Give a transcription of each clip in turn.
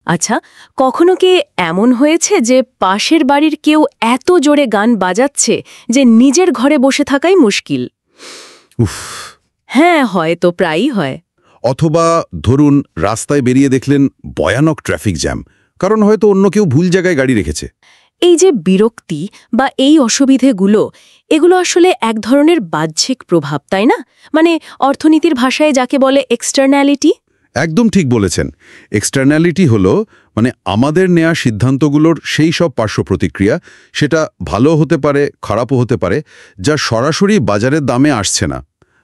আচ্ছা, কখনো কি এমন হয়েছে যে পাশের বাড়ির কেউ এত জোরে গান বাজাচ্ছে যে নিজের ঘরে বসে থাকাই মুশকিল? উফ। হ্যাঁ, হয়তো প্রায়ই হয়। অথবা ধরুন রাস্তায় বেরিয়ে দেখলেন ভয়ানক ট্রাফিক জ্যাম, কারণ হয়তো অন্য কেউ ভুল জায়গায় গাড়ি রেখেছে। এই যে বিরক্তি বা এই অসুবিধেগুলো, এগুলো আসলে এক ধরনের বাহ্যিক প্রভাব, তাই না? মানে অর্থনীতির ভাষায় যাকে বলে এক্সটার্নালিটি। একদম ঠিক বলেছেন। এক্সটার্নালিটি হলো আমাদের নেওয়া সিদ্ধান্তগুলোর সেই সব পার্শ্ব প্রতিক্রিয়া, সেটা ভালো হতে পারে, খারাপও হতে পারে, যা সরাসরি বাজারের দামে আসছে না।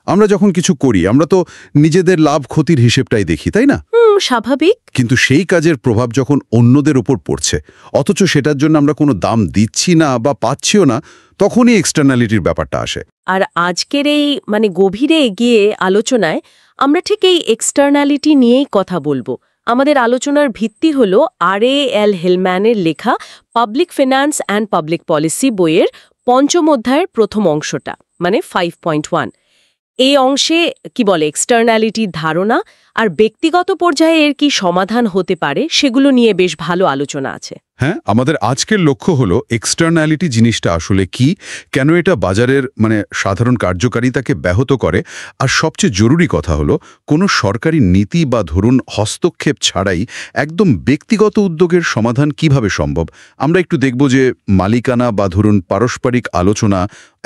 আমরা যখন কিছু করি আমরা তো নিজেদের লাভ ক্ষতির হিসেবটাই দেখি, তাই না? স্বাভাবিক। কিন্তু সেই কাজের প্রভাব যখন অন্যদের উপর পড়ছে, অথচ সেটার জন্য আমরা কোনো দাম দিচ্ছি না বা পাচ্ছিও না, তখনই এক্সটার্নালিটির ব্যাপারটা আসে। আর আজকের এই গভীরে এগিয়ে আলোচনায় আমরা ঠিক এই এক্সটার্নালিটি নিয়েই কথা বলবো। আমাদের আলোচনার ভিত্তি হল আর.এ.এল. হেলম্যানের লেখা public finance and public policy বইয়ের ৫ম অধ্যায়ের প্রথম অংশটা, 5.1। এই অংশে কি বলে এক্সটার্নালিটির ধারণা আর ব্যক্তিগত পর্যায়ে এর কি সমাধান হতে পারে সেগুলো নিয়ে বেশ ভালো আলোচনা আছে। হ্যাঁ, আমাদের আজকের লক্ষ্য হলো এক্সটার্নালিটি জিনিসটা আসলে কি, কেন এটা বাজারের সাধারণ কার্যকারিতাকে ব্যাহত করে, আর সবচেয়ে জরুরি কথা হলো কোনো সরকারি নীতি বা ধরুন হস্তক্ষেপ ছাড়াই একদম ব্যক্তিগত উদ্যোগের সমাধান কিভাবে সম্ভব। আমরা একটু দেখব যে মালিকানা বা ধরুন পারস্পরিক আলোচনা,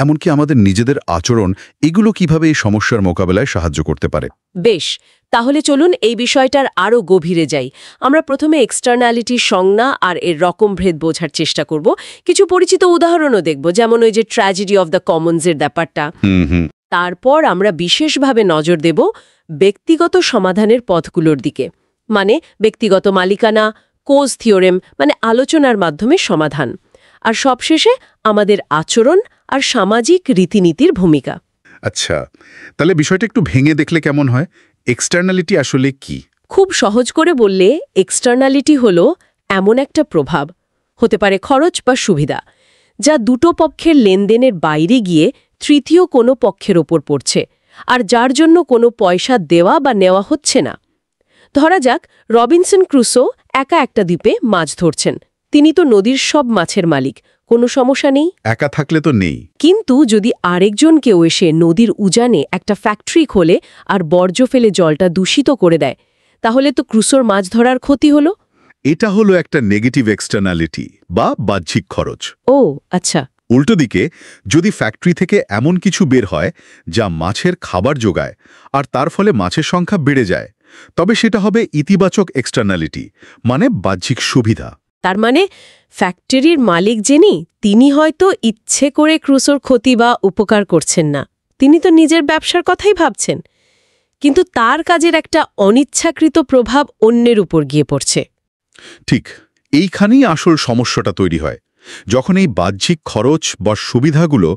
এমনকি আমাদের নিজেদের আচরণ, এগুলো কিভাবে এই সমস্যার মোকাবেলায় সাহায্য করতে পারে। বেশ, তাহলে চলুন এই বিষয়টার আরও গভীরে যাই। আমরা প্রথমে এক্সটার্নালিটির সংজ্ঞা আর এর রকমভেদ বোঝার চেষ্টা করব। কিছু পরিচিত উদাহরণও দেখব, যেমন ওই যে ট্র্যাজেডি অফ দ্য কমন্সের ব্যাপারটা। তারপর আমরা বিশেষভাবে নজর দেব ব্যক্তিগত সমাধানের পথগুলোর দিকে, ব্যক্তিগত মালিকানা, কোজ থিওরেম, আলোচনার মাধ্যমে সমাধান। আর সবশেষে আমাদের আচরণ আর সামাজিক রীতিনীতির ভূমিকা। আচ্ছা, তাহলে বিষয়টা একটু ভেঙে দেখলে কেমন হয়? এক্সটার্নালিটি আসলে কি? খুব সহজ করে বললে এক্সটার্নালিটি হলো এমন একটা প্রভাব, হতে পারে খরচ বা সুবিধা, যা দুটো পক্ষের লেনদেনের বাইরে গিয়ে তৃতীয় কোনো পক্ষের ওপর পড়ছে, আর যার জন্য কোনো পয়সা দেওয়া বা নেওয়া হচ্ছে না। ধরা যাক রবিনসন ক্রুসো একা একটা দ্বীপে মাছ ধরছেন। তিনি তো নদীর সব মাছের মালিক, কোনো সমস্যা নেই। একা থাকলে তো নেই। কিন্তু যদি আরেকজন কেউ এসে নদীর উজানে একটা ফ্যাক্টরি খোলে আর বর্জ্য ফেলে জলটা দূষিত করে দেয়, তাহলে তো ক্রুসোর মাছ ধরার ক্ষতি হলো। এটা হলো একটা নেগেটিভ এক্সটার্নালিটি বা বাহ্যিক খরচ। ও আচ্ছা। উল্টো দিকে যদি ফ্যাক্টরি থেকে এমন কিছু বের হয় যা মাছের খাবার যোগায় আর তার ফলে মাছের সংখ্যা বেড়ে যায়, তবে সেটা হবে ইতিবাচক এক্সটার্নালিটি, বাহ্যিক সুবিধা। তার ফ্যাক্টরির মালিক যিনি, তিনি হয়তো ইচ্ছে করে ক্রুসোর ক্ষতি বা উপকার করছেন না, তিনি তো নিজের ব্যবসার কথাই ভাবছেন, কিন্তু তার কাজের একটা অনিচ্ছাকৃত প্রভাব অন্যের উপর গিয়ে পড়ছে। ঠিক এইখানেই আসল সমস্যাটা তৈরি হয়। যখন এই বাহ্যিক খরচ বা সুবিধাগুলো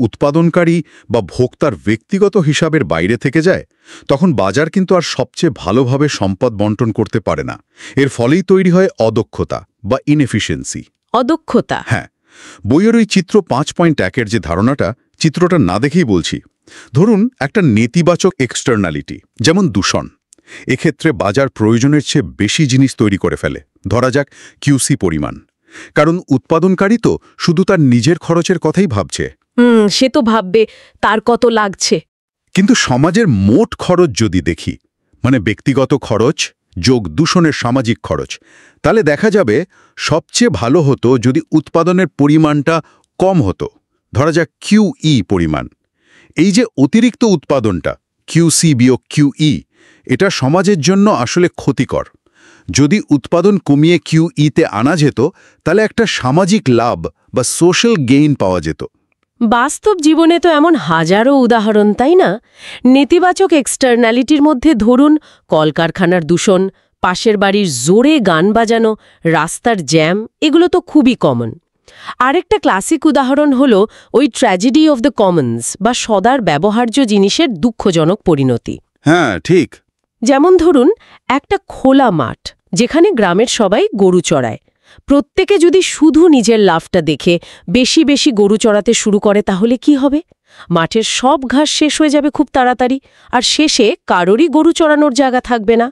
উৎপাদনকারী বা ভোক্তার ব্যক্তিগত হিসাবের বাইরে থেকে যায়, তখন বাজার কিন্তু আর সবচেয়ে ভালোভাবে সম্পদ বন্টন করতে পারে না। এর ফলেই তৈরি হয় অদক্ষতা বা ইনএফিশিয়েন্সি। অদক্ষতা? হ্যাঁ, বইয়ের ওই চিত্র 5.1-এর যে ধারণাটা, চিত্রটা না দেখেই বলছি। ধরুন একটা নেতিবাচক এক্সটার্নালিটি, যেমন দূষণ। এক্ষেত্রে বাজার প্রয়োজনের চেয়ে বেশি জিনিস তৈরি করে ফেলে, ধরা যাক কিউসি পরিমাণ, কারণ উৎপাদনকারী তো শুধু তার নিজের খরচের কথাই ভাবছে। সে তো ভাববে তার কত লাগছে। কিন্তু সমাজের মোট খরচ যদি দেখি, ব্যক্তিগত খরচ যোগ দূষণের সামাজিক খরচ, তাহলে দেখা যাবে সবচেয়ে ভালো হতো যদি উৎপাদনের পরিমাণটা কম হতো। ধরা যাক কিউই পরিমাণ। এই যে অতিরিক্ত উৎপাদনটা, কিউসি বিয়োগ কিউই, এটা সমাজের জন্য আসলে ক্ষতিকর। যদি উৎপাদন কমিয়ে কিউইতে আনা যেত, তাহলে একটা সামাজিক লাভ বা সোশ্যাল গেইন পাওয়া যেত। বাস্তব জীবনে তো এমন হাজারো উদাহরণ, তাই না? নেতিবাচক এক্সটার্নালিটির মধ্যে ধরুন কলকারখানার দূষণ, পাশের বাড়ির জোরে গান বাজানো, রাস্তার জ্যাম, এগুলো তো খুবই কমন। আরেকটা ক্লাসিক উদাহরণ হলো ওই ট্র্যাজেডি অফ দ্য কমন্স বা সদার ব্যবহার্য জিনিসের দুঃখজনক পরিণতি। হ্যাঁ, ঠিক। যেমন ধরুন একটা খোলা মাঠ, যেখানে গ্রামের সবাই গরু চড়ায়। প্রত্যেকে যদি শুধু নিজের লাভটা দেখে বেশি বেশি গরু চড়াতে শুরু করে, তাহলে কি হবে? মাঠের সব ঘাস শেষ হয়ে যাবে খুব তাড়াতাড়ি, আর শেষে কারোরই গরু চড়ানোর জায়গা থাকবে না।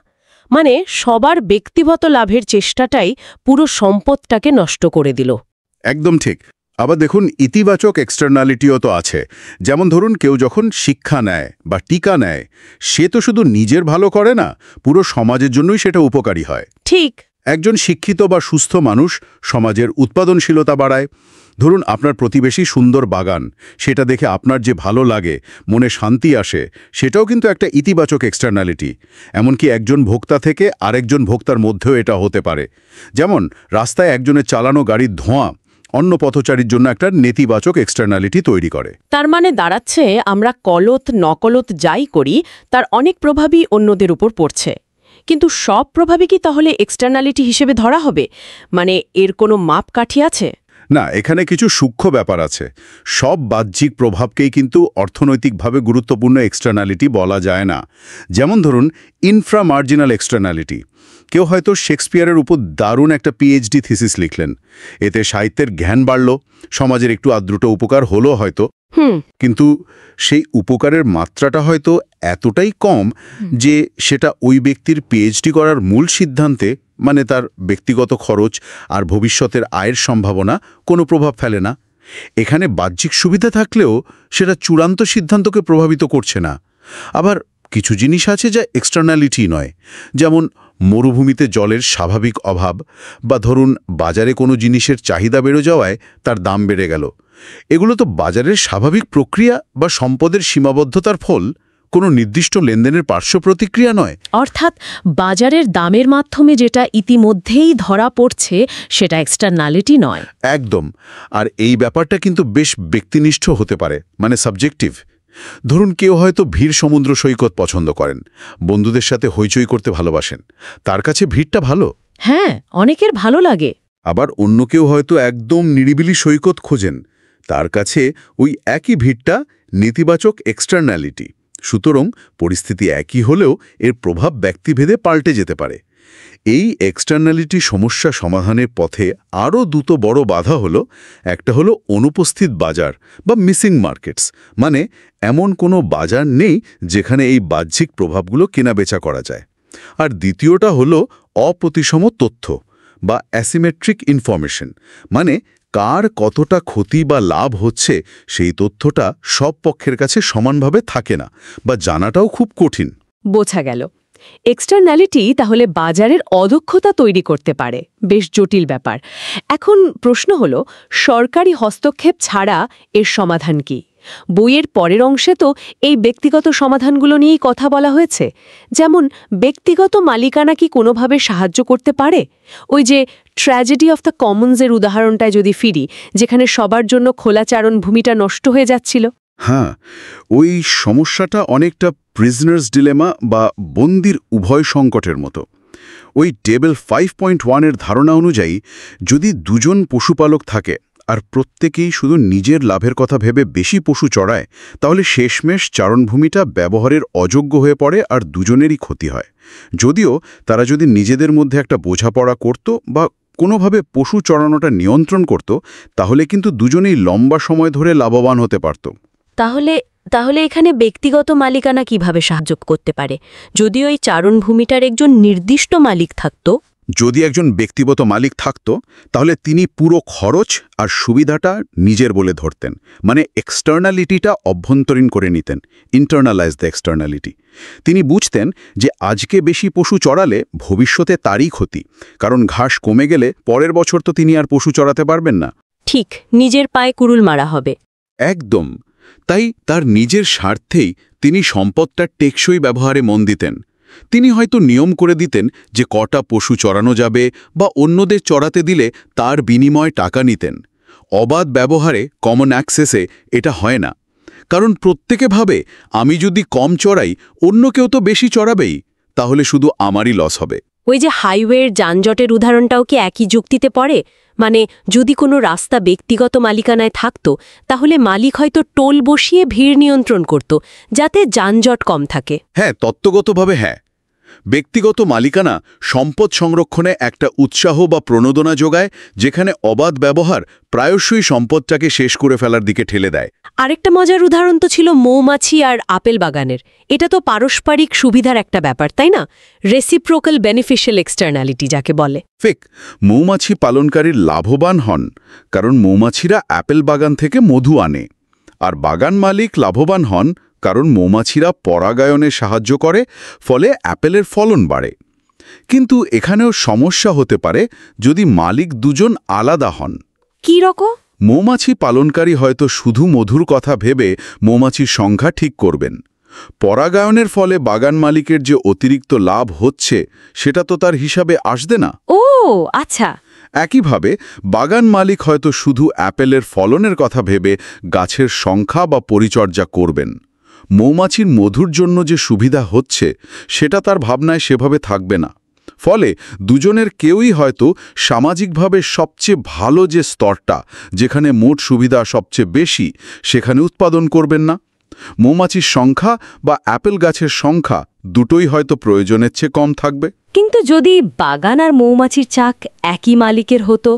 মানে সবার ব্যক্তিগত লাভের চেষ্টাটাই পুরো সম্পদটাকে নষ্ট করে দিল। একদম ঠিক। আবার দেখুন, ইতিবাচক এক্সটার্নালিটিও তো আছে। যেমন ধরুন, কেউ যখন শিক্ষা নেয় বা টিকা নেয়, সে তো শুধু নিজের ভালো করে না, পুরো সমাজের জন্যই সেটা উপকারী হয়। ঠিক। একজন শিক্ষিত বা সুস্থ মানুষ সমাজের উৎপাদনশীলতা বাড়ায়। ধরুন, আপনার প্রতিবেশী সুন্দর বাগান, সেটা দেখে আপনার যে ভালো লাগে, মনে শান্তি আসে, সেটাও কিন্তু একটা ইতিবাচক এক্সটার্নালিটি। এমনকি একজন ভোক্তা থেকে আরেকজন ভোক্তার মধ্যেও এটা হতে পারে। যেমন রাস্তায় একজনের চালানো গাড়ির ধোঁয়া অন্য পথচারীর জন্য একটা নেতিবাচক এক্সটার্নালিটি তৈরি করে। তার মানে দাঁড়াচ্ছে, আমরা কলত নকলত যাই করি তার অনেক প্রভাবই অন্যদের উপর পড়ছে। কিন্তু সব প্রভাবই কি তাহলে এক্সটার্নালিটি হিসেবে ধরা হবে? মানে এর কোনো মাপকাঠি আছে? না, এখানে কিছু সূক্ষ্ম ব্যাপার আছে। সব বাহ্যিক প্রভাবকেই কিন্তু অর্থনৈতিকভাবে গুরুত্বপূর্ণ এক্সটার্নালিটি বলা যায় না। যেমন ধরুন, ইনফ্রামার্জিনাল এক্সটার্নালিটি। কেউ হয়তো শেক্সপিয়ারের উপর দারুণ একটা পিএইচডি থিসিস লিখলেন, এতে সাহিত্যের জ্ঞান বাড়ল, সমাজের একটু আদ্রুত উপকার হলো হয়তো, কিন্তু সেই উপকারের মাত্রাটা হয়তো এতটাই কম যে সেটা ওই ব্যক্তির পিএইচডি করার মূল সিদ্ধান্তে, মানে তার ব্যক্তিগত খরচ আর ভবিষ্যতের আয়ের সম্ভাবনা, কোনো প্রভাব ফেলে না। এখানে বাহ্যিক সুবিধা থাকলেও সেটা চূড়ান্ত সিদ্ধান্তকে প্রভাবিত করছে না। আবার কিছু জিনিস আছে যা এক্সটার্নালিটি নয়, যেমন মরুভূমিতে জলের স্বাভাবিক অভাব, বা ধরুন বাজারে কোনো জিনিসের চাহিদা বেড়ে যাওয়ায় তার দাম বেড়ে গেল। এগুলো তো বাজারের স্বাভাবিক প্রক্রিয়া বা সম্পদের সীমাবদ্ধতার ফল, কোনো নির্দিষ্ট লেনদেনের পার্শ্ব প্রতিক্রিয়া নয়। অর্থাৎ বাজারের দামের মাধ্যমে যেটা ইতিমধ্যেই ধরা পড়ছে সেটা এক্সটার্নালিটি নয়। একদম। আর এই ব্যাপারটা কিন্তু বেশ ব্যক্তিনিষ্ঠ হতে পারে, মানে সাবজেক্টিভ। ধরুন, কেউ হয়তো ভিড় সমুদ্র সৈকত পছন্দ করেন, বন্ধুদের সাথে হইচই করতে ভালোবাসেন, তার কাছে ভিড়টা ভালো। হ্যাঁ, অনেকের ভালো লাগে। আবার অন্য কেউ হয়তো একদম নিরিবিলি সৈকত খোঁজেন, তার কাছে ওই একই ভিড়টা নেতিবাচক এক্সটার্নালিটি। সুতরাং পরিস্থিতি একই হলেও এর প্রভাব ব্যক্তিভেদে পাল্টে যেতে পারে। এই এক্সটার্নালিটি সমস্যা সমাধানের পথে আরও দুটো বড় বাধা হলো, একটা হলো অনুপস্থিত বাজার বা মিসিং মার্কেটস, মানে এমন কোনো বাজার নেই যেখানে এই বাহ্যিক প্রভাবগুলো কেনাবেচা করা যায়। আর দ্বিতীয়টা হলো অপ্রতিসম তথ্য বা অ্যাসিমেট্রিক ইনফরমেশন, মানে কার কতটা ক্ষতি বা লাভ হচ্ছে সেই তথ্যটা সব পক্ষের কাছে সমানভাবে থাকে না, বা জানাটাও খুব কঠিন। বোঝা গেল, এক্সটার্নালিটি তাহলে বাজারের অদক্ষতা তৈরি করতে পারে। বেশ জটিল ব্যাপার। এখন প্রশ্ন হলো, সরকারি হস্তক্ষেপ ছাড়া এর সমাধান কি? বইয়ের পরের অংশে তো এই ব্যক্তিগত সমাধানগুলো নিয়েই কথা বলা হয়েছে। যেমন ব্যক্তিগত মালিকানা কি কোনোভাবে সাহায্য করতে পারে? ওই যে ট্র্যাজেডি অফ দ্য কমন্সের উদাহরণটায় যদি ফিরি, যেখানে সবার জন্য খোলা চারণভূমিটা নষ্ট হয়ে যাচ্ছিল। হ্যাঁ, ওই সমস্যাটা অনেকটা প্রিজনার্স ডিলেমা বা বন্দির উভয় সংকটের মতো। ওই টেবল 5.1-এর ধারণা অনুযায়ী, যদি দুজন পশুপালক থাকে আর প্রত্যেকেই শুধু নিজের লাভের কথা ভেবে বেশি পশু চড়ায়, তাহলে শেষমেশ চারণভূমিটা ব্যবহারের অযোগ্য হয়ে পড়ে আর দুজনেরই ক্ষতি হয়। যদিও তারা যদি নিজেদের মধ্যে একটা বোঝাপড়া করত বা কোনোভাবে পশু চড়ানোটা নিয়ন্ত্রণ করত, তাহলে কিন্তু দুজনেই লম্বা সময় ধরে লাভবান হতে পারত। তাহলে এখানে ব্যক্তিগত মালিকানা কিভাবে সাহায্য করতে পারে? যদি ওই চারণভূমিটার একজন নির্দিষ্ট মালিক থাকতো। যদি একজন ব্যক্তিগত মালিক থাকত, তাহলে তিনি পুরো খরচ আর সুবিধাটা নিজের বলে ধরতেন, মানে এক্সটার্নালিটিটা অভ্যন্তরীণ করে নিতেন, ইন্টারনালাইজ দ্য এক্সটার্নালিটি। তিনি বুঝতেন যে আজকে বেশি পশু চড়ালে ভবিষ্যতে তারই ক্ষতি, কারণ ঘাস কমে গেলে পরের বছর তো তিনি আর পশু চড়াতে পারবেন না। ঠিক, নিজের পায়ে কুড়ুল মারা হবে। একদম। তাই তার নিজের স্বার্থেই তিনি সম্পদটা টেকসই ব্যবহারে মন দিতেন। তিনি হয়তো নিয়ম করে দিতেন যে কটা পশু চড়ানো যাবে, বা অন্যদের চড়াতে দিলে তার বিনিময়ে টাকা নিতেন। অবাধ ব্যবহারে, কমন অ্যাক্সেসে এটা হয় না, কারণ প্রত্যেকে ভাবে আমি যদি কম চড়াই অন্য কেউ তো বেশি চড়াবেই, তাহলে শুধু আমারই লস হবে। ওই যে হাইওয়ের যানজটের উদাহরণটাও কি একই যুক্তিতে পড়ে? মানে যদি কোনো রাস্তা ব্যক্তিগত মালিকানায় থাকতো, তাহলে মালিক হয়তো টোল বসিয়ে ভিড় নিয়ন্ত্রণ করত, যাতে যানজট কম থাকে। হ্যাঁ, তত্ত্বগতভাবে হ্যাঁ। ব্যক্তিগত মালিকানা সম্পদ সংরক্ষণে একটা উৎসাহ বা প্রণোদনা যোগায়, যেখানে অবাধ ব্যবহার প্রায়শই সম্পদটাকে শেষ করে ফেলার দিকে ঠেলে দেয়। আরেকটা মজার উদাহরণ তো ছিল মৌমাছি আর আপেল বাগানের। এটা তো পারস্পরিক সুবিধার একটা ব্যাপার, তাই না? রেসিপ্রোকাল বেনিফিশিয়াল এক্সটার্নালিটি যাকে বলে। ফেক মৌমাছি পালনকারীর লাভবান হন, কারণ মৌমাছিরা আপেল বাগান থেকে মধু আনে, আর বাগান মালিক লাভবান হন কারণ মৌমাছিরা পরাগায়নে সাহায্য করে, ফলে আপেলের ফলন বাড়ে। কিন্তু এখানেও সমস্যা হতে পারে যদি মালিক দুজন আলাদা হন। কি রকম? মৌমাছি পালনকারী হয়তো শুধু মধুর কথা ভেবে মৌমাছির সংখ্যা ঠিক করবেন। পরাগায়নের ফলে বাগান মালিকের যে অতিরিক্ত লাভ হচ্ছে সেটা তো তার হিসাবে আসবে না। ও আচ্ছা। একইভাবে বাগান মালিক হয়তো শুধু অ্যাপেলের ফলনের কথা ভেবে গাছের সংখ্যা বা পরিচর্যা করবেন। মৌমাছির মধুর জন্য যে সুবিধা হচ্ছে সেটা তার ভাবনায় সেভাবে থাকবে না। ফলে দুজনের কেউই হয়তো সামাজিকভাবে সবচেয়ে ভালো যে স্তরটা, যেখানে মোট সুবিধা সবচেয়ে বেশি, সেখানে উৎপাদন করবেন না। মৌমাছির সংখ্যা বা অ্যাপেল গাছের সংখ্যা দুটোই হয়তো প্রয়োজনের চেয়ে কম থাকবে। কিন্তু যদি বাগান আর মৌমাছির চাক একই মালিকের হতো,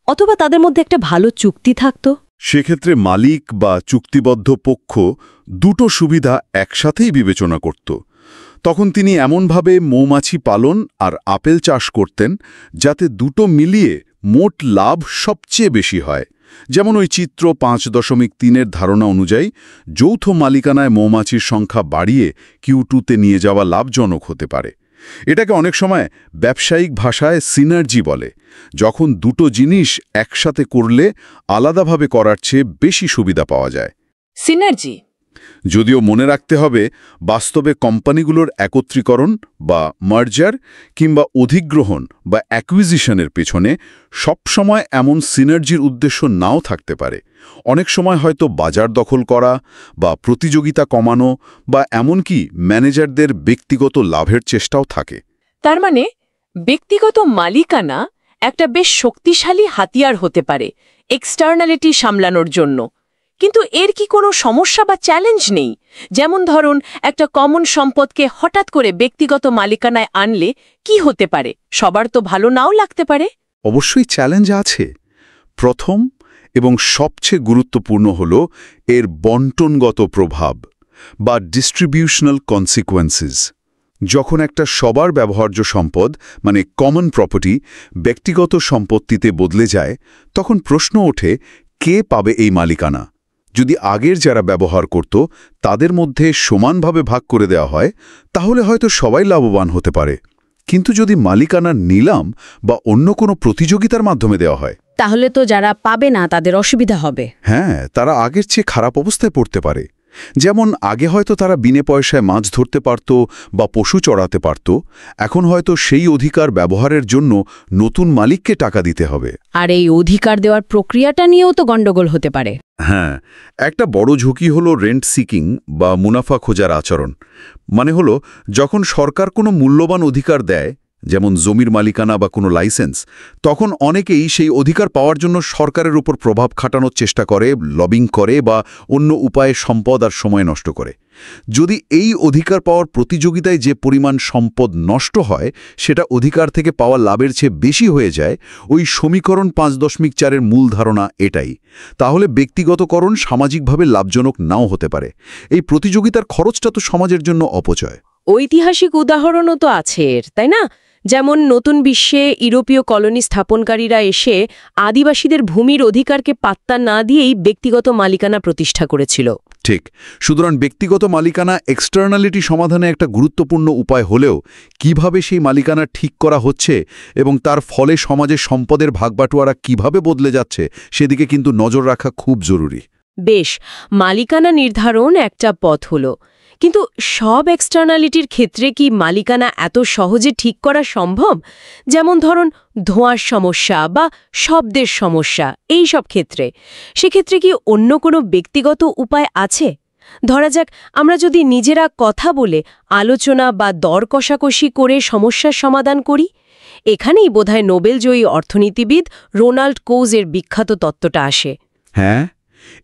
অথবা তাদের মধ্যে একটা ভালো চুক্তি থাকতো, সেক্ষেত্রে মালিক বা চুক্তিবদ্ধ পক্ষ দুটো সুবিধা একসাথেই বিবেচনা করত। তখন তিনি এমনভাবে মৌমাছি পালন আর আপেল চাষ করতেন যাতে দুটো মিলিয়ে মোট লাভ সবচেয়ে বেশি হয়। যেমন ওই চিত্র 5.3-এর ধারণা অনুযায়ী যৌথ মালিকানায় মৌমাছির সংখ্যা বাড়িয়ে Q2-তে নিয়ে যাওয়া লাভজনক হতে পারে। এটাকে অনেক সময় ব্যবসায়িক ভাষায় সিনার্জি বলে, যখন দুটো জিনিস একসাথে করলে আলাদাভাবে করার চেয়ে বেশি সুবিধা পাওয়া যায়। সিনার্জি। যদিও মনে রাখতে হবে, বাস্তবে কোম্পানিগুলোর একত্রীকরণ বা মার্জার কিংবা অধিগ্রহণ বা অ্যাকুইজিশনের পেছনে সবসময় এমন সিনার্জির উদ্দেশ্য নাও থাকতে পারে। অনেক সময় হয়তো বাজার দখল করা বা প্রতিযোগিতা কমানো বা এমনকি ম্যানেজারদের ব্যক্তিগত লাভের চেষ্টাও থাকে। তার মানে ব্যক্তিগত মালিকানা একটা বেশ শক্তিশালী হাতিয়ার হতে পারে এক্সটার্নালিটি সামলানোর জন্য। কিন্তু এর কি কোনো সমস্যা বা চ্যালেঞ্জ নেই? যেমন ধরুন, একটা কমন সম্পদকে হঠাৎ করে ব্যক্তিগত মালিকানায় আনলে কি হতে পারে? সবার তো ভালো নাও লাগতে পারে। অবশ্যই চ্যালেঞ্জ আছে। প্রথম এবং সবচেয়ে গুরুত্বপূর্ণ হল এর বণ্টনগত প্রভাব বা ডিস্ট্রিবিউশনাল কনসিকোয়েন্সেস। যখন একটা সবার ব্যবহার্য সম্পদ মানে কমন প্রপার্টি ব্যক্তিগত সম্পত্তিতে বদলে যায়, তখন প্রশ্ন ওঠে, কে পাবে এই মালিকানা? যদি আগের যারা ব্যবহার করত তাদের মধ্যে সমানভাবে ভাগ করে দেওয়া হয়, তাহলে হয়তো সবাই লাভবান হতে পারে। কিন্তু যদি মালিকানা নিলাম বা অন্য কোনো প্রতিযোগিতার মাধ্যমে দেওয়া হয়, তাহলে তো যারা পাবে না তাদের অসুবিধা হবে। হ্যাঁ, তারা আগের চেয়ে খারাপ অবস্থায় পড়তে পারে। যেমন আগে হয়তো তারা বিনে পয়সায় মাছ ধরতে পারত বা পশু চড়াতে পারত, এখন হয়তো সেই অধিকার ব্যবহারের জন্য নতুন মালিককে টাকা দিতে হবে। আর এই অধিকার দেওয়ার প্রক্রিয়াটা নিয়েও তো গণ্ডগোল হতে পারে। হ্যাঁ, একটা বড় ঝুঁকি হলো রেন্ট সিকিং বা মুনাফা খোঁজার আচরণ। মানে হলো, যখন সরকার কোনো মূল্যবান অধিকার দেয়, যেমন জমির মালিকানা বা কোনো লাইসেন্স, তখন অনেকেই সেই অধিকার পাওয়ার জন্য সরকারের উপর প্রভাব খাটানোর চেষ্টা করে, লবিং করে বা অন্য উপায়ে সম্পদ আর সময় নষ্ট করে। যদি এই অধিকার পাওয়ার প্রতিযোগিতায় যে পরিমাণ সম্পদ নষ্ট হয় সেটা অধিকার থেকে পাওয়া লাভের চেয়ে বেশি হয়ে যায়, ওই সমীকরণ 5.4-এর মূল ধারণা এটাই। তাহলে ব্যক্তিগতকরণ সামাজিকভাবে লাভজনক নাও হতে পারে। এই প্রতিযোগিতার খরচটা তো সমাজের জন্য অপচয়। ঐতিহাসিক উদাহরণও তো আছে এর, তাই না? যেমন নতুন বিশ্বে ইউরোপীয় কলোনি স্থাপনকারীরা এসে আদিবাসীদের ভূমির অধিকারকে পাত্তা না দিয়েই ব্যক্তিগত মালিকানা প্রতিষ্ঠা করেছিল। ঠিক। সুতরাং ব্যক্তিগত মালিকানা এক্সটার্নালিটি সমাধানে একটা গুরুত্বপূর্ণ উপায় হলেও কিভাবে সেই মালিকানা ঠিক করা হচ্ছে এবং তার ফলে সমাজে সম্পদের ভাগবাটোয়ারা কিভাবে বদলে যাচ্ছে সেদিকে কিন্তু নজর রাখা খুব জরুরি। বেশ, মালিকানা নির্ধারণ একটা পথ হলো, কিন্তু সব এক্সটার্নালিটির ক্ষেত্রে কি মালিকানা এত সহজে ঠিক করা সম্ভব? যেমন ধরুন ধোঁয়ার সমস্যা বা শব্দের সমস্যা, এই সব ক্ষেত্রে সেক্ষেত্রে কি অন্য কোনো ব্যক্তিগত উপায় আছে? ধরা যাক, আমরা যদি নিজেরা কথা বলে আলোচনা বা দর কষাকষি করে সমস্যার সমাধান করি। এখানেই বোধহয় নোবেলজয়ী অর্থনীতিবিদ রোনাল্ড কোজের বিখ্যাত তত্ত্বটা আসে। হ্যাঁ,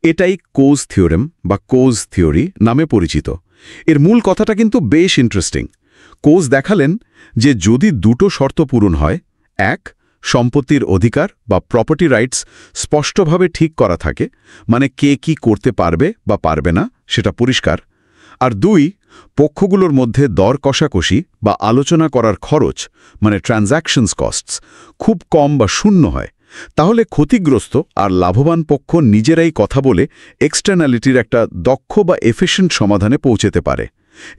এটাই কোজ থিওরেম বা কোজ থিওরি নামে পরিচিত। এর মূল কথাটা কিন্তু বেশ ইন্টারেস্টিং। কোজ দেখালেন যে যদি দুটো শর্ত পূরণ হয়, এক, সম্পত্তির অধিকার বা প্রপার্টি রাইটস স্পষ্টভাবে ঠিক করা থাকে, মানে কে কি করতে পারবে বা পারবে না সেটা পরিষ্কার, আর দুই, পক্ষগুলোর মধ্যে দর কষাকষি বা আলোচনা করার খরচ মানে ট্রানজ্যাকশনস কস্টস খুব কম বা শূন্য হয়, তাহলে ক্ষতিগ্রস্ত আর লাভবান পক্ষ নিজেরাই কথা বলে এক্সটার্নালিটির একটা দক্ষ বা এফিশিয়েন্ট সমাধানে পৌঁছেতে পারে,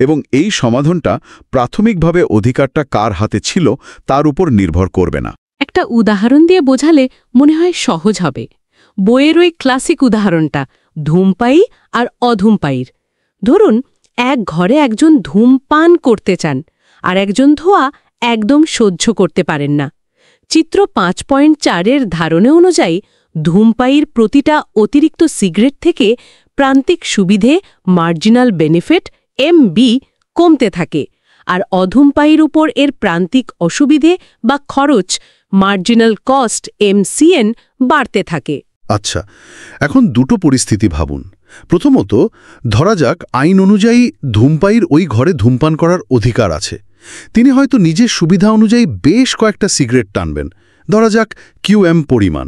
এবং এই সমাধানটা প্রাথমিকভাবে অধিকারটা কার হাতে ছিল তার উপর নির্ভর করবে না। একটা উদাহরণ দিয়ে বোঝালে মনে হয় সহজ হবে। বইয়ের ওই ক্লাসিক উদাহরণটা ধূমপায়ী আর অধূমপায়ীর। ধরুন, এক ঘরে একজন ধূমপান করতে চান আর একজন ধোঁয়া একদম সহ্য করতে পারেন না। চিত্র 5.4-এর ধারণা অনুযায়ী ধূমপায়ীর প্রতিটা অতিরিক্ত সিগারেট থেকে প্রান্তিক সুবিধে মার্জিনাল বেনিফিট MB কমতে থাকে, আর অধূমপায়ীর উপর এর প্রান্তিক অসুবিধে বা খরচ মার্জিনাল কস্ট MCN বাড়তে থাকে। আচ্ছা, এখন দুটো পরিস্থিতি ভাবুন। প্রথমত, ধরা যাক আইন অনুযায়ী ধূমপায়ীর ওই ঘরে ধূমপান করার অধিকার আছে। তিনি হয়তো নিজের সুবিধা অনুযায়ী বেশ কয়েকটা সিগারেট টানবেন, ধরা যাক QM পরিমাণ,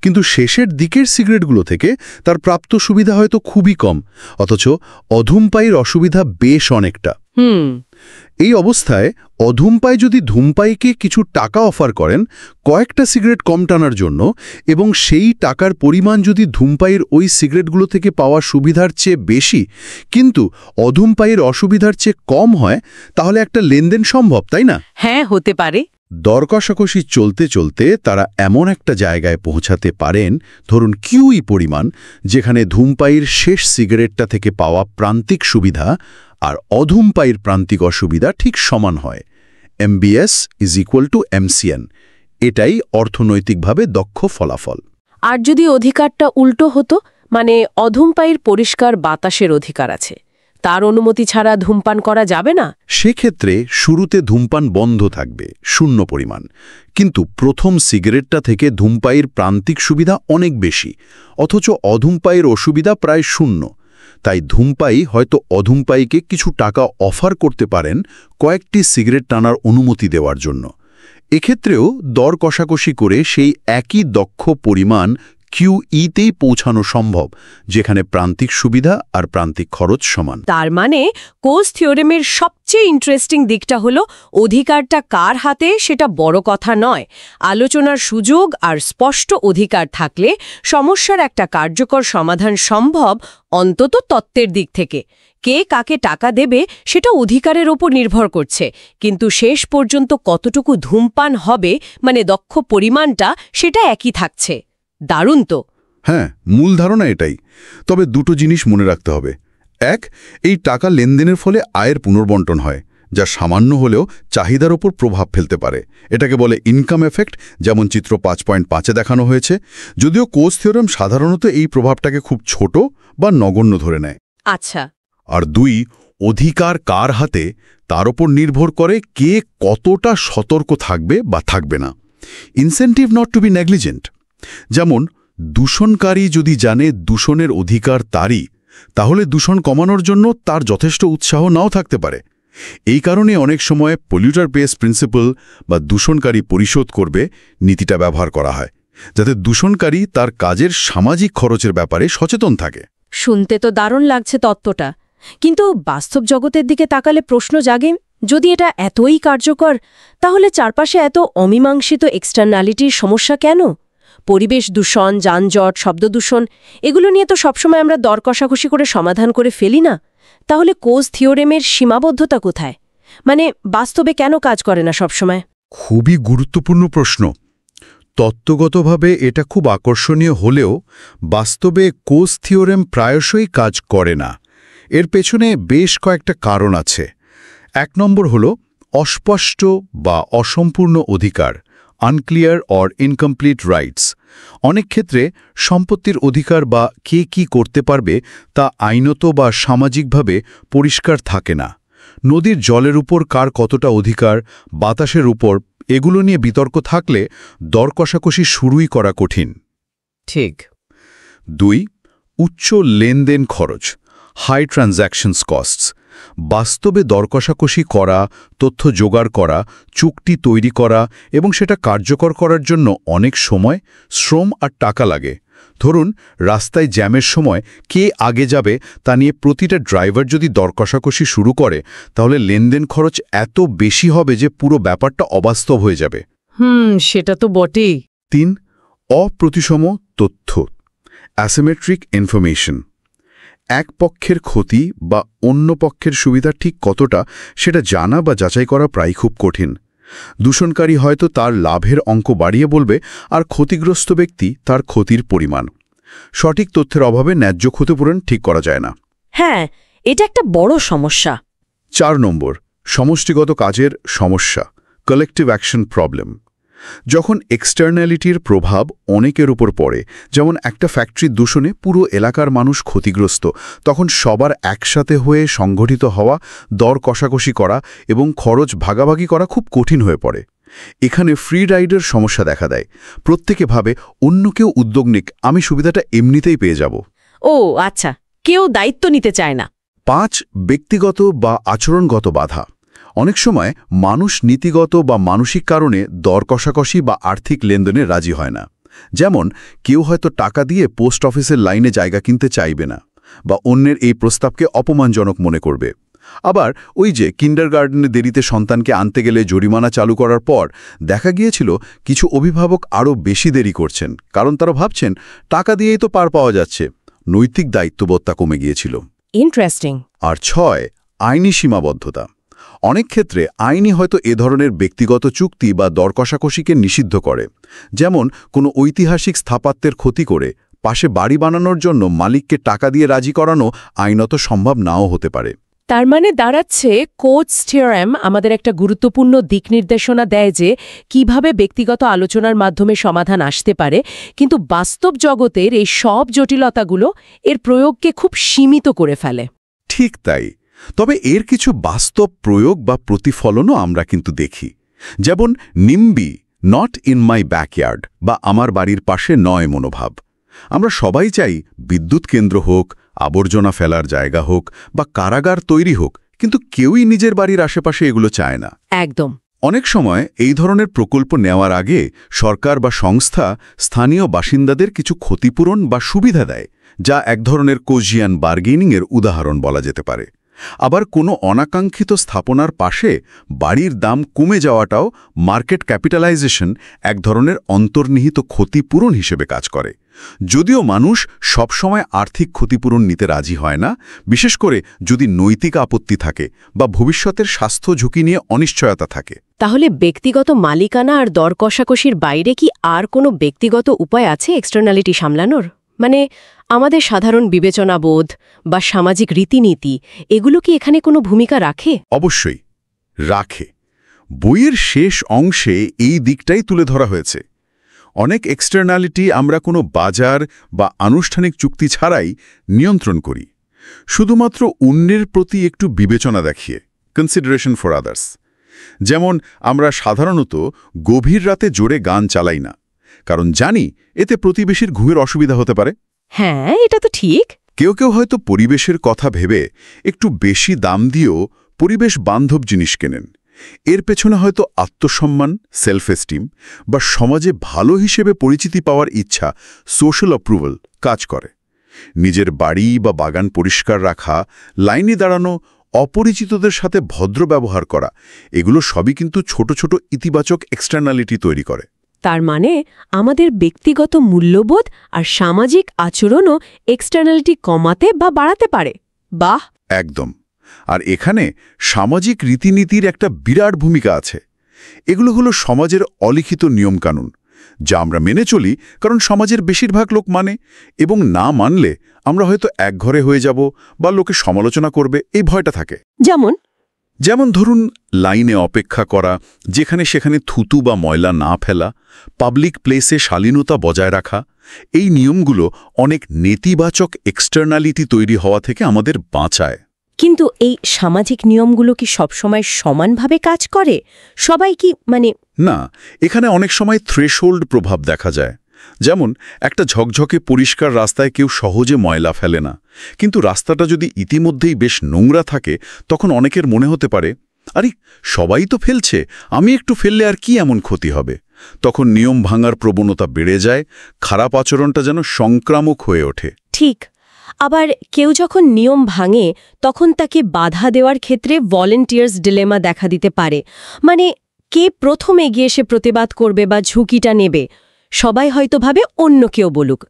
কিন্তু শেষের দিকের সিগারেটগুলো থেকে তার প্রাপ্ত সুবিধা হয়তো খুবই কম, অথচ অধূমপায়ীর অসুবিধা বেশ অনেকটা। এই অবস্থায় অধূমপায়ী যদি ধূমপায়ীকে কিছু টাকা অফার করেন কয়েকটা সিগারেট কম টানার জন্য, এবং সেই টাকার পরিমাণ যদি ধূমপায়ীর ওই সিগারেটগুলো থেকে পাওয়া সুবিধার চেয়ে বেশি কিন্তু অধূমপায়ীর অসুবিধার চেয়ে কম হয়, তাহলে একটা লেনদেন সম্ভব, তাই না? হ্যাঁ, হতে পারে। দর কষাকষি চলতে চলতে তারা এমন একটা জায়গায় পৌঁছাতে পারেন, ধরুন QE পরিমাণ, যেখানে ধূমপায়ীর শেষ সিগারেটটা থেকে পাওয়া প্রান্তিক সুবিধা আর অধূমপায়ীর প্রান্তিক অসুবিধা ঠিক সমান হয়। MBS = MCN। এটাই অর্থনৈতিকভাবে দক্ষ ফলাফল। আর যদি অধিকারটা উল্টো হতো, মানে অধূমপায়ীর পরিষ্কার বাতাসের অধিকার আছে, তার অনুমতি ছাড়া ধূমপান করা যাবে না? সেক্ষেত্রে শুরুতে ধূমপান বন্ধ থাকবে, শূন্য পরিমাণ, কিন্তু প্রথম সিগারেটটা থেকে ধূমপায়ীর প্রান্তিক সুবিধা অনেক বেশি, অথচ অধূমপায়ীর অসুবিধা প্রায় শূন্য। তাই ধূমপায়ী হয়তো অধূমপায়ীকে কিছু টাকা অফার করতে পারেন কয়েকটি সিগারেট টানার অনুমতি দেওয়ার জন্য। এক্ষেত্রেও দর কষাকষি করে সেই একই দক্ষ পরিমাণ QE-তেই পৌঁছানো সম্ভব, যেখানে প্রান্তিক সুবিধা আর প্রান্তিক খরচ সমান। তার মানে কোজ থিওরেমের সবচেয়ে ইন্টারেস্টিং দিকটা হলো অধিকারটা কার হাতে সেটা বড় কথা নয়। আলোচনার সুযোগ আর স্পষ্ট অধিকার থাকলে সমস্যার একটা কার্যকর সমাধান সম্ভব, অন্তত তত্ত্বের দিক থেকে। কে কাকে টাকা দেবে সেটা অধিকারের ওপর নির্ভর করছে, কিন্তু শেষ পর্যন্ত কতটুকু ধূমপান হবে, মানে দক্ষ পরিমাণটা, সেটা একই থাকছে। দারুণ তো। হ্যাঁ, মূল ধারণা এটাই। তবে দুটো জিনিস মনে রাখতে হবে। এক, এই টাকা লেনদেনের ফলে আয়ের পুনর্বণ্টন হয়, যা সামান্য হলেও চাহিদার ওপর প্রভাব ফেলতে পারে। এটাকে বলে ইনকাম এফেক্ট, যেমন চিত্র 5.5-এ দেখানো হয়েছে, যদিও কোজ থিওরেম সাধারণত এই প্রভাবটাকে খুব ছোট বা নগণ্য ধরে নেয়। আচ্ছা। আর দুই, অধিকার কার হাতে তার ওপর নির্ভর করে কে কতটা সতর্ক থাকবে বা থাকবে না। Incentive not to be negligent. যেমন দূষণকারী যদি জানে দূষণের অধিকার তারই, তাহলে দূষণ কমানোর জন্য তার যথেষ্ট উৎসাহ নাও থাকতে পারে। এই কারণে অনেক সময় পলিউটার পেস প্রিন্সিপাল বা দূষণকারী পরিশোধ করবে নীতিটা ব্যবহার করা হয়, যাতে দূষণকারী তার কাজের সামাজিক খরচের ব্যাপারে সচেতন থাকে। শুনতে তো দারুণ লাগছে তত্ত্বটা, কিন্তু বাস্তব জগতের দিকে তাকালে প্রশ্ন জাগে, যদি এটা এতই কার্যকর, তাহলে চারপাশে এত অমীমাংসিত এক্সটার্নালিটির সমস্যা কেন? পরিবেশ দূষণ, যানজট, শব্দদূষণ, এগুলো নিয়ে তো সবসময় আমরা দর কষাকষি করে সমাধান করে ফেলি না। তাহলে কোজ থিওরেমের সীমাবদ্ধতা কোথায়? মানে বাস্তবে কেন কাজ করে না সবসময়? খুবই গুরুত্বপূর্ণ প্রশ্ন। তত্ত্বগতভাবে এটা খুব আকর্ষণীয় হলেও বাস্তবে কোজ থিওরেম প্রায়শই কাজ করে না। এর পেছনে বেশ কয়েকটা কারণ আছে। 1 নম্বর হল অস্পষ্ট বা অসম্পূর্ণ অধিকার, আনক্লিয়ার অর ইনকমপ্লিট রাইটস। অনেক ক্ষেত্রে সম্পত্তির অধিকার বা কে কি করতে পারবে তা আইনত বা সামাজিকভাবে পরিষ্কার থাকে না। নদীর জলের উপর কার কতটা অধিকার, বাতাসের উপর, এগুলো নিয়ে বিতর্ক থাকলে দর কষাকষি শুরুই করা কঠিন। ঠিক। 2, উচ্চ লেনদেন খরচ, হাই ট্রানজ্যাকশনস কস্টস। বাস্তবে দরকষাকষি করা, তথ্য জোগাড় করা, চুক্তি তৈরি করা এবং সেটা কার্যকর করার জন্য অনেক সময়, শ্রম আর টাকা লাগে। ধরুন, রাস্তায় জ্যামের সময় কে আগে যাবে তা নিয়ে প্রতিটা ড্রাইভার যদি দরকষাকষি শুরু করে, তাহলে লেনদেন খরচ এত বেশি হবে যে পুরো ব্যাপারটা অবাস্তব হয়ে যাবে। সেটা তো বটেই। ৩. অপ্রতিসম তথ্য, অ্যাসিমেট্রিক ইনফরমেশন। এক পক্ষের ক্ষতি বা অন্য পক্ষের সুবিধা ঠিক কতটা সেটা জানা বা যাচাই করা প্রায় খুব কঠিন। দূষণকারী হয়তো তার লাভের অঙ্ক বাড়িয়ে বলবে, আর ক্ষতিগ্রস্ত ব্যক্তি তার ক্ষতির পরিমাণ। সঠিক তথ্যের অভাবে ন্যায্য ক্ষতিপূরণ ঠিক করা যায় না। হ্যাঁ, এটা একটা বড় সমস্যা। ৪ নম্বর, সমষ্টিগত কাজের সমস্যা, কালেকটিভ অ্যাকশন প্রবলেম। যখন এক্সটার্নালিটির প্রভাব অনেকের উপর পড়ে, যেমন একটা ফ্যাক্টরির দূষণে পুরো এলাকার মানুষ ক্ষতিগ্রস্ত, তখন সবার একসাথে হয়ে সংগঠিত হওয়া, দর কষাকষি করা এবং খরচ ভাগাভাগি করা খুব কঠিন হয়ে পড়ে। এখানে ফ্রি রাইডের সমস্যা দেখা দেয়। প্রত্যেকে ভাবে অন্য কেউ উদ্যোগ নিক, আমি সুবিধাটা এমনিতেই পেয়ে যাব। ও আচ্ছা, কেউ দায়িত্ব নিতে চায় না। ৫. ব্যক্তিগত বা আচরণগত বাধা। অনেক সময় মানুষ নীতিগত বা মানসিক কারণে দর কষাকষি বা আর্থিক লেনদেনে রাজি হয় না। যেমন কেউ হয়তো টাকা দিয়ে পোস্ট অফিসের লাইনে জায়গা কিনতে চাইবে না, বা অন্যের এই প্রস্তাবকে অপমানজনক মনে করবে। আবার ওই যে কিন্ডারগার্টেনে দেরিতে সন্তানকে আনতে গেলে জরিমানা চালু করার পর দেখা গিয়েছিল কিছু অভিভাবক আরও বেশি দেরি করছেন, কারণ তারা ভাবছেন টাকা দিয়েই তো পার পাওয়া যাচ্ছে। নৈতিক দায়িত্ববোধটা কমে গিয়েছিল। ইন্টারেস্টিং। আর ৬. আইনি সীমাবদ্ধতা। অনেক ক্ষেত্রে আইনি হয়তো এ ধরনের ব্যক্তিগত চুক্তি বা দর কষাকষিকে নিষিদ্ধ করে। যেমন কোনো ঐতিহাসিক স্থাপত্যের ক্ষতি করে পাশে বাড়ি বানানোর জন্য মালিককে টাকা দিয়ে রাজি করানো আইনত সম্ভব নাও হতে পারে। তার মানে দাঁড়াচ্ছে, কোটস থিওরেম আমাদের একটা গুরুত্বপূর্ণ দিক নির্দেশনা দেয় যে কিভাবে ব্যক্তিগত আলোচনার মাধ্যমে সমাধান আসতে পারে, কিন্তু বাস্তব জগতের এই সব জটিলতাগুলো এর প্রয়োগকে খুব সীমিত করে ফেলে। ঠিক তাই। তবে এর কিছু বাস্তব প্রয়োগ বা প্রতিফলনও আমরা কিন্তু দেখি। যেমন নিম্বি, নট ইন মাই ব্যাকইয়ার্ড, বা আমার বাড়ির পাশে নয় মনোভাব। আমরা সবাই চাই বিদ্যুৎ কেন্দ্র হোক, আবর্জনা ফেলার জায়গা হোক বা কারাগার তৈরি হোক, কিন্তু কেউই নিজের বাড়ির আশেপাশে এগুলো চায় না। একদম। অনেক সময় এই ধরনের প্রকল্প নেওয়ার আগে সরকার বা সংস্থা স্থানীয় বাসিন্দাদের কিছু ক্ষতিপূরণ বা সুবিধা দেয়, যা এক ধরনের কোজিয়ান বার্গেনিংয়ের উদাহরণ বলা যেতে পারে। আবার কোনো অনাকাঙ্ক্ষিত স্থাপনার পাশে বাড়ির দাম কমে যাওয়াটাও মার্কেট ক্যাপিটালাইজেশন, এক ধরনের অন্তর্নিহিত ক্ষতিপূরণ হিসেবে কাজ করে। যদিও মানুষ সবসময় আর্থিক ক্ষতিপূরণ নিতে রাজি হয় না, বিশেষ করে যদি নৈতিক আপত্তি থাকে বা ভবিষ্যতের স্বাস্থ্য ঝুঁকি নিয়ে অনিশ্চয়তা থাকে। তাহলে ব্যক্তিগত মালিকানা আর দর কষাকষির বাইরে কি আর কোনো ব্যক্তিগত উপায় আছে এক্সটার্নালিটি সামলানোর? মানে আমাদের সাধারণ বিবেচনাবোধ বা সামাজিক রীতিনীতি, এগুলো কি এখানে কোনো ভূমিকা রাখে? অবশ্যই রাখে। বইয়ের শেষ অংশে এই দিকটাই তুলে ধরা হয়েছে। অনেক এক্সটার্নালিটি আমরা কোনো বাজার বা আনুষ্ঠানিক চুক্তি ছাড়াই নিয়ন্ত্রণ করি, শুধুমাত্র অন্যের প্রতি একটু বিবেচনা দেখিয়ে, কনসিডারেশন ফর আদার্স। যেমন আমরা সাধারণত গভীর রাতে জোরে গান চালাই না, কারণ জানি এতে প্রতিবেশীর ঘুমের অসুবিধা হতে পারে। হ্যাঁ, এটা তো ঠিক। কেউ কেউ হয়তো পরিবেশের কথা ভেবে একটু বেশি দাম দিয়েও পরিবেশ বান্ধব জিনিস কেনেন। এর পেছনে হয়তো আত্মসম্মান, সেলফ এস্টিম বা সমাজে ভালো হিসেবে পরিচিতি পাওয়ার ইচ্ছা, সোশ্যাল অ্যাপ্রুভাল কাজ করে। নিজের বাড়ি বা বাগান পরিষ্কার রাখা, লাইনে দাঁড়ানো, অপরিচিতদের সাথে ভদ্র ব্যবহার করা, এগুলো সবই কিন্তু ছোট ছোট ইতিবাচক এক্সটার্নালিটি তৈরি করে। তার মানে আমাদের ব্যক্তিগত মূল্যবোধ আর সামাজিক আচরণও এক্সটার্নালিটি কমাতে বা বাড়াতে পারে। বাহ! একদম। আর এখানে সামাজিক রীতিনীতির একটা বিরাট ভূমিকা আছে। এগুলো হলো সমাজের অলিখিত নিয়মকানুন, যা আমরা মেনে চলি কারণ সমাজের বেশিরভাগ লোক মানে, এবং না মানলে আমরা হয়তো একঘরে হয়ে যাব বা লোকে সমালোচনা করবে, এই ভয়টা থাকে। যেমন ধরুন লাইনে অপেক্ষা করা, যেখানে সেখানে থুতু বা ময়লা না ফেলা, পাবলিক প্লেসে শালীনতা বজায় রাখা। এই নিয়মগুলো অনেক নেতিবাচক এক্সটার্নালিটি তৈরি হওয়া থেকে আমাদের বাঁচায়। কিন্তু এই সামাজিক নিয়মগুলো কি সবসময় সমানভাবে কাজ করে? সবাই কি না, এখানে অনেক সময় থ্রেশহোল্ড প্রভাব দেখা যায়। যেমন একটা ঝকঝকে পরিষ্কার রাস্তায় কেউ সহজে ময়লা ফেলে না, কিন্তু রাস্তাটা যদি ইতিমধ্যেই বেশ নোংরা থাকে তখন অনেকের মনে হতে পারে, আরে সবাই তো ফেলছে, আমি একটু ফেললে আর কি এমন ক্ষতি হবে। তখন নিয়ম ভাঙার প্রবণতা বেড়ে যায়, খারাপ আচরণটা যেন সংক্রামক হয়ে ওঠে। ঠিক। আবার কেউ যখন নিয়ম ভাঙে তখন তাকে বাধা দেওয়ার ক্ষেত্রে ভলেন্টিয়ার্স ডিলেমা দেখা দিতে পারে। মানে কে প্রথম এগিয়ে এসে প্রতিবাদ করবে বা ঝুঁকিটা নেবে? সবাই হয়তো ভাবে অন্য কেউ বলুক।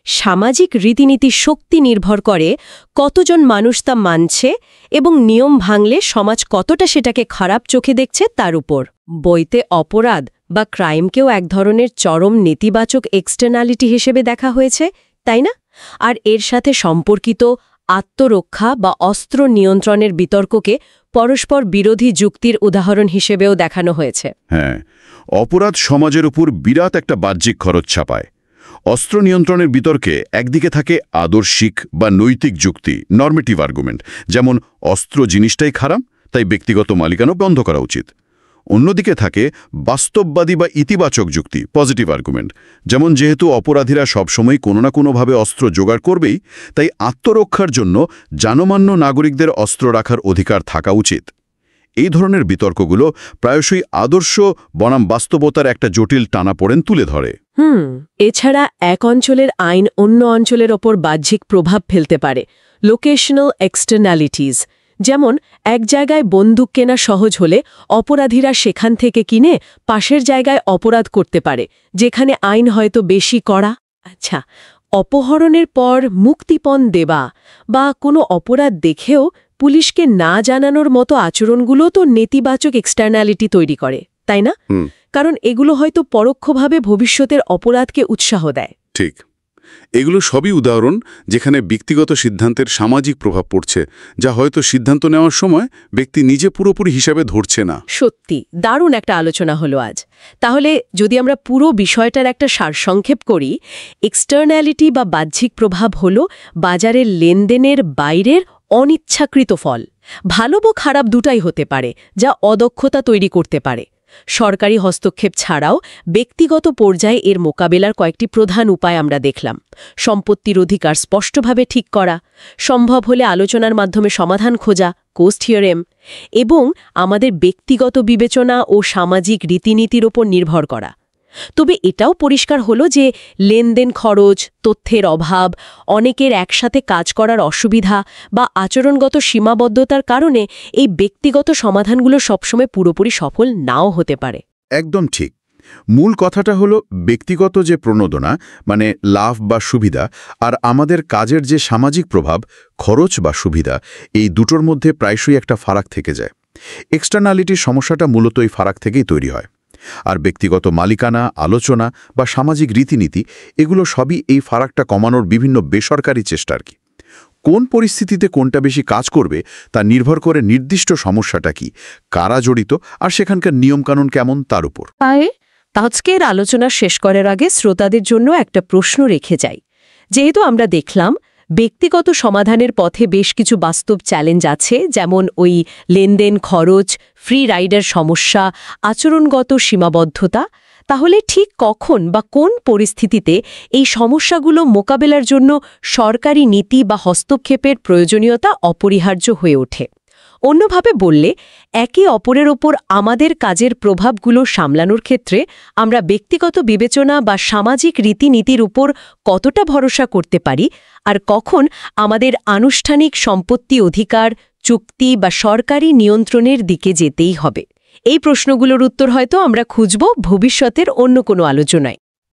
সামাজিক রীতিনীতি শক্তি নির্ভর করে কতজন মানুষ তা মানছে এবং নিয়ম ভাঙলে সমাজ কতটা সেটাকে খারাপ চোখে দেখছে তার উপর। বইতে অপরাধ বা ক্রাইমকেও এক ধরনের চরম নেতিবাচক এক্সটার্নালিটি হিসেবে দেখা হয়েছে, তাই না? আর এর সাথে সম্পর্কিত আত্মরক্ষা বা অস্ত্র নিয়ন্ত্রণের বিতর্ককে পরস্পর বিরোধী যুক্তির উদাহরণ হিসেবেও দেখানো হয়েছে। হ্যাঁ, অপরাধ সমাজের উপর বিরাট একটা বাহ্যিক খরচ ছাপায়। অস্ত্র নিয়ন্ত্রণের বিতর্কে একদিকে থাকে আদর্শিক বা নৈতিক যুক্তি, নর্মেটিভ আর্গুমেন্ট, যেমন অস্ত্র জিনিসটাই খারাপ, তাই ব্যক্তিগত মালিকানা বন্ধ করা উচিত। অন্যদিকে থাকে বাস্তববাদী বা ইতিবাচক যুক্তি, পজিটিভ আর্গুমেন্ট, যেমন যেহেতু অপরাধীরা সবসময় কোনো না কোনোভাবে অস্ত্র জোগাড় করবেই, তাই আত্মরক্ষার জন্য জানমান্য নাগরিকদের অস্ত্র রাখার অধিকার থাকা উচিত। এই ধরনের বিতর্কগুলো প্রায়শই আদর্শ বনাম বাস্তবতার একটা জটিল টানাপোড়েন তুলে ধরে। এছাড়া এক অঞ্চলের আইন অন্য অঞ্চলের ওপর বাহ্যিক প্রভাব ফেলতে পারে, লোকেশনাল এক্সটার্নালিটিজ। যেমন এক জায়গায় বন্দুক কেনা সহজ হলে অপরাধীরা সেখান থেকে কিনে পাশের জায়গায় অপরাধ করতে পারে, যেখানে আইন হয়তো বেশি কড়া। আচ্ছা, অপহরণের পর মুক্তিপণ দেওয়া বা কোনো অপরাধ দেখেও পুলিশকে না জানানোর মতো আচরণগুলো তো নেতিবাচক এক্সটার্নালিটি তৈরি করে, তাই না? কারণ এগুলো হয়তো পরোক্ষভাবে ভবিষ্যতের অপরাধকে উৎসাহ দেয়। ঠিক, এগুলো সবই উদাহরণ যেখানে ব্যক্তিগত সিদ্ধান্তের সামাজিক প্রভাব পড়ছে, যা হয়তো সিদ্ধান্ত নেওয়ার সময় ব্যক্তি নিজে পুরোপুরি হিসাবে ধরছে না। সত্যি দারুণ একটা আলোচনা হলো আজ। তাহলে যদি আমরা পুরো বিষয়টার একটা সারসংক্ষেপ করি, এক্সটার্নালিটি বা বাহ্যিক প্রভাব হলো বাজারের লেনদেনের বাইরের অনিচ্ছাকৃত ফল। ভালো বা খারাপ দুটাই হতে পারে, যা অদক্ষতা তৈরি করতে পারে। সরকারি হস্তক্ষেপ ছাড়াও ব্যক্তিগত পর্যায়ে এর মোকাবেলার কয়েকটি প্রধান উপায় আমরা দেখলাম। সম্পত্তির অধিকার স্পষ্টভাবে ঠিক করা, সম্ভব হলে আলোচনার মাধ্যমে সমাধান খোঁজা, কোস্ট থিওরেম, এবং আমাদের ব্যক্তিগত বিবেচনা ও সামাজিক রীতিনীতির ওপর নির্ভর করা। তবে এটাও পরিষ্কার হলো যে লেনদেন খরচ, তথ্যের অভাব, অনেকের একসাথে কাজ করার অসুবিধা বা আচরণগত সীমাবদ্ধতার কারণে এই ব্যক্তিগত সমাধানগুলো সবসময় পুরোপুরি সফল নাও হতে পারে। একদম ঠিক। মূল কথাটা হলো ব্যক্তিগত যে প্রণোদনা, মানে লাভ বা সুবিধা, আর আমাদের কাজের যে সামাজিক প্রভাব, খরচ বা সুবিধা, এই দুটোর মধ্যে প্রায়শই একটা ফারাক থেকে যায়। এক্সটার্নালিটির সমস্যাটা মূলত এই ফারাক থেকেই তৈরি হয়। আর ব্যক্তিগত মালিকানা, আলোচনা বা সামাজিক রীতিনীতি, এগুলো সবই এই ফারাকটা কমানোর বিভিন্ন বেসরকারি চেষ্টা আর কি। কোন পরিস্থিতিতে কোনটা বেশি কাজ করবে তা নির্ভর করে নির্দিষ্ট সমস্যাটা কি, কারা জড়িত, আর সেখানকার নিয়মকানুন কেমন তার উপর। আজকের আলোচনা শেষ করার আগে শ্রোতাদের জন্য একটা প্রশ্ন রেখে যাই। যেহেতু আমরা দেখলাম ব্যক্তিগত সমাধানের পথে বেশ কিছু বাস্তব চ্যালেঞ্জ আছে, যেমন ওই লেনদেন খরচ, ফ্রি রাইডের সমস্যা, আচরণগত সীমাবদ্ধতা, তাহলে ঠিক কখন বা কোন পরিস্থিতিতে এই সমস্যাগুলো মোকাবেলার জন্য সরকারি নীতি বা হস্তক্ষেপের প্রয়োজনীয়তা অপরিহার্য হয়ে ওঠে? অন্যভাবে বললে, একে অপরের ওপর আমাদের কাজের প্রভাবগুলো সামলানোর ক্ষেত্রে আমরা ব্যক্তিগত বিবেচনা বা সামাজিক রীতিনীতির উপর কতটা ভরসা করতে পারি, আর কখন আমাদের আনুষ্ঠানিক সম্পত্তি অধিকার, চুক্তি বা সরকারি নিয়ন্ত্রণের দিকে যেতেই হবে? এই প্রশ্নগুলোর উত্তর হয়তো আমরা খুঁজব ভবিষ্যতের অন্য কোনো আলোচনায়।